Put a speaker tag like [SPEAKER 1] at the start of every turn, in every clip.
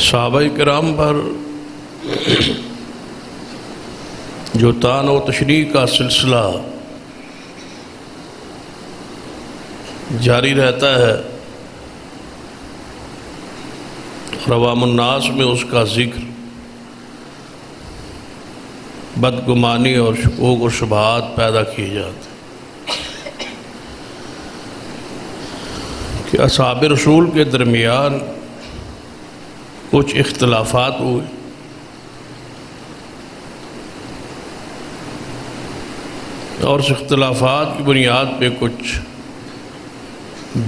[SPEAKER 1] صحابہ کرام پر جو طعن و تشریح کا سلسلہ جاری رہتا ہے اور عوام الناس میں اس کا ذکر بدگمانی اور شکوک و شبہات پیدا کیے جاتے ہیں کہ اصحاب رسول کے درمیان کچھ اختلافات ہوئے اور اس اختلافات کی بنیاد پہ کچھ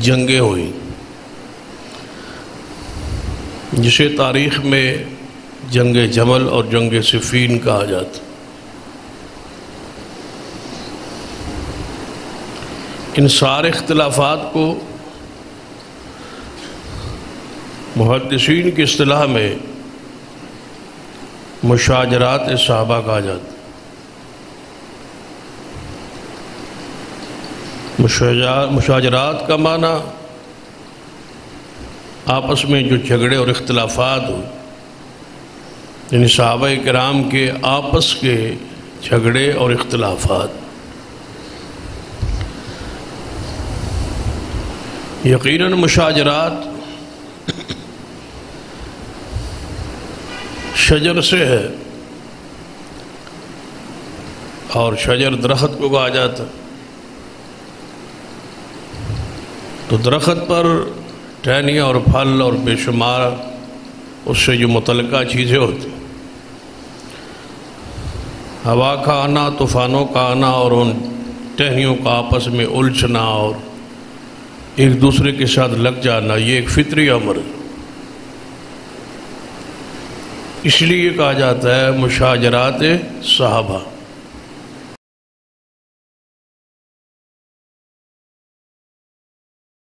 [SPEAKER 1] جنگیں ہوئیں جسے تاریخ میں جنگ جمل اور جنگ صفین کہا جاتا ہے۔ ان سارے اختلافات کو محدثین کی اصطلاح میں مشاجرات صحابہ کہا جاتا ہے۔ مشاجرات کا معنی آپس میں جو جھگڑے اور اختلافات ہوئے، یعنی صحابہ کرام کے آپس کے جھگڑے اور اختلافات۔ یقیناً مشاجرات شجر سے ہے اور شجر درخت کو کہا جاتا ہے، تو درخت پر ٹہنیاں اور پھل اور بے شمار اس سے جو متعلقہ چیزیں ہوتی ہیں، ہوا کا آنا، طوفانوں کا آنا اور ان ٹہنیوں کا آپس میں الجھنا اور ایک دوسرے کے ساتھ لگ جانا، یہ ایک فطری امر ہے۔ اس لیے کہا جاتا ہے مشاجرات صحابہ۔